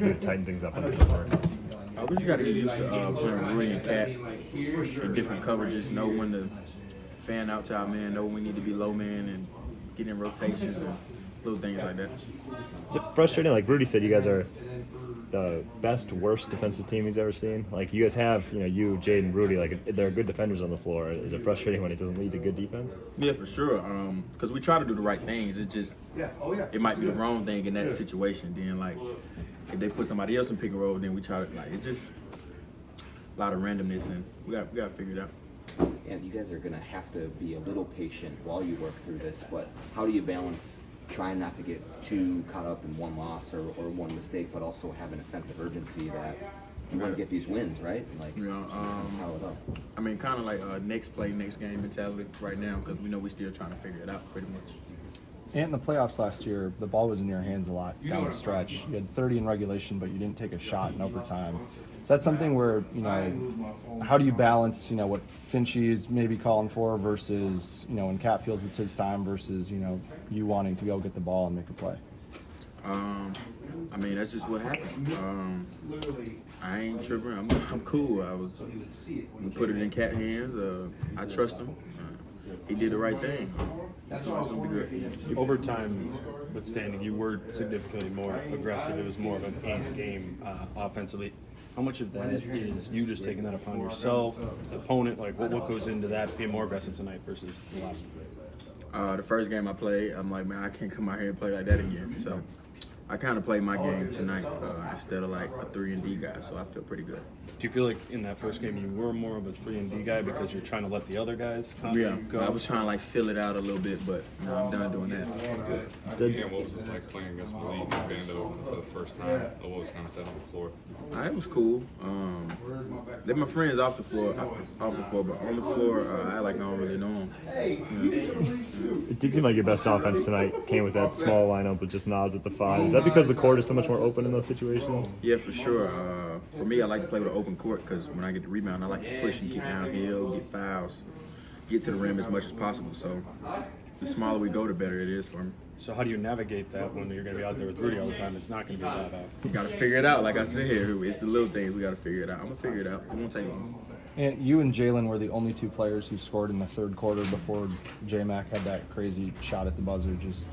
to tighten things up on the floor? We just got to get used to playing with Rudy and Cat in different coverages, know when to fan out to our man, know when we need to be low man and get in rotations and little things like that. Is it frustrating? Like Rudy said, you guys are the best, worst defensive team he's ever seen. Like you guys have, you, Jade, and Rudy, like they're good defenders on the floor. Is it frustrating when it doesn't lead to good defense? Yeah, for sure. Because we try to do the right things. It's just it might be the wrong thing in that situation. Then like if they put somebody else in pick and roll, then we try to it's just a lot of randomness, and we got to figure it out. And you guys are going to have to be a little patient while you work through this, but how do you balance trying not to get too caught up in one loss or one mistake, but also having a sense of urgency that you want to get these wins, right? Like, follow it up. I mean, kind of like next play, next game mentality right now, because we know we're still trying to figure it out pretty much. And in the playoffs last year, the ball was in your hands a lot down the stretch. You had 30 in regulation, but you didn't take a shot in overtime. Is that something where, how do you balance, what Finchy is maybe calling for versus, when Cat feels it's his time versus, you wanting to go get the ball and make a play? I mean, that's just what happened. I ain't tripping. I'm cool. We put it in Cat hands. I trust him. He did the right thing. It's going to be good. Overtime withstanding, you were significantly more aggressive. It was more of an end game offensively. How much of that is you just taking that upon yourself, the opponent? Like, what goes into that being more aggressive tonight versus the last one? The first game I played, I'm like, man, I can't come out here and play like that again. So I kind of played my game tonight instead of like a 3-and-D guy, so I feel pretty good. Do you feel like in that first game you were more of a 3-and-D guy because you're trying to let the other guys go? I was trying to like fill it out a little bit, but I'm done doing that. Yeah, what was it like playing against Malik and Bando for the first time? What was kind of set on the floor? It was cool. They're my friends off the floor, but on the floor, I don't really know them. It did seem like your best offense tonight came with that small lineup with just Nas at the 5. Is that because the court is so much more open in those situations? Yeah, for sure. For me, I like to play with an open court because when I get the rebound, I like to push and kick downhill, get fouls, get to the rim as much as possible. So the smaller we go, the better it is for me. So how do you navigate that when you're going to be out there with Rudy all the time? It's not going to be that You got to figure it out. Like I said here, it's the little things we got to figure it out. I'm going to figure it out. It won't take long. And you and Jalen were the only two players who scored in the third quarter before J-Mac had that crazy shot at the buzzer. Just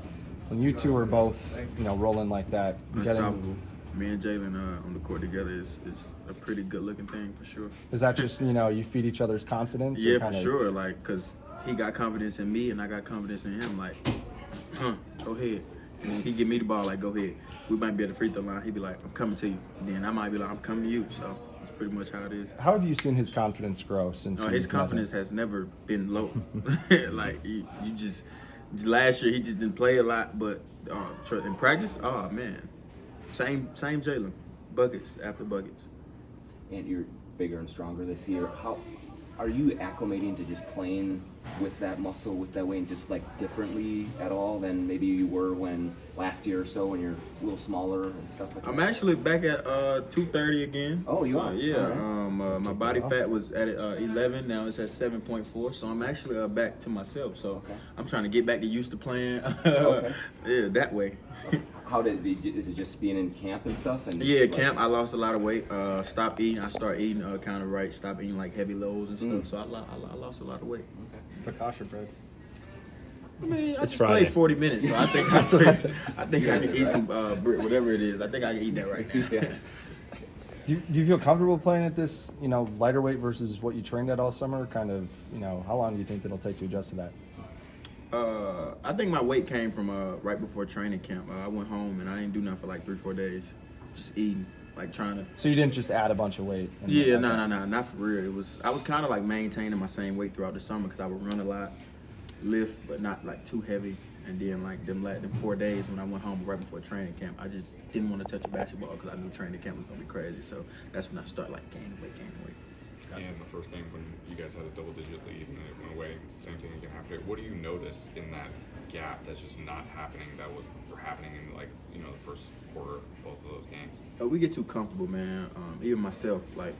when you two were both, rolling like that, unstoppable. Me and Jalen on the court together is a pretty good-looking thing for sure. Is that just you feed each other's confidence? Yeah, for sure. Like, cause he got confidence in me and I got confidence in him. Like, go ahead. And then he give me the ball, like, go ahead. We might be at the free throw line. He'd be like, I'm coming to you. And then I might be like, I'm coming to you. So that's pretty much how it is. How have you seen his confidence grow since? His confidence has never been low. Like, you just last year he just didn't play a lot, but in practice, oh man, same Jalen, buckets after buckets. And you're bigger and stronger this year. How are you acclimating to just playing with that muscle, with that weight, and just like differently at all than maybe you were when last year or so when you're a little smaller and stuff like that? I'm actually back at 230 again. Oh, you are? Yeah. Right. My body fat was at 11. Now it's at 7.4. So I'm actually back to myself. So I'm trying to get back to used to playing. Yeah, that way. Is it just being in camp and stuff? And Camp. I lost a lot of weight. Stopped eating. I started eating kind of right. Stopped eating like heavy lows and stuff. So I lost a lot of weight. Focaccia bread. I mean, I It's just Friday. played 40 minutes, so I think I can eat some whatever it is. I think I can eat that right now. Yeah. Do you feel comfortable playing at this, lighter weight versus what you trained at all summer? Kind of, how long do you think it'll take to adjust to that? I think my weight came from right before training camp. I went home and I didn't do nothing for like 3-4 days, just eating, like trying to. So you didn't just add a bunch of weight? Yeah, no, not for real. I was kind of like maintaining my same weight throughout the summer because I would run a lot, lift, but not like too heavy. And then like them 4 days when I went home right before training camp, I just didn't want to touch a basketball because I knew training camp was gonna be crazy. So that's when I started like gaining weight. And the first game when you guys had a double-digit lead and it went away, same thing again after it. What do you notice in that gap that's just not happening that was happening in the first quarter of both of those games? We get too comfortable, man. Even myself, like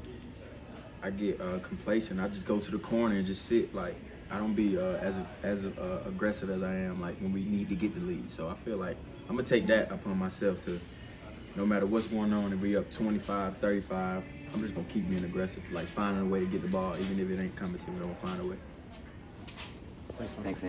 I get complacent. I just go to the corner and just sit. Like I don't be as aggressive as I am like when we need to get the lead. So I feel like I'm gonna take that upon myself to no matter what's going on, and we up 25, 35, I'm just gonna keep being aggressive, like finding a way to get the ball, even if it ain't coming to me. I'm gonna find a way. Thanks, Andy.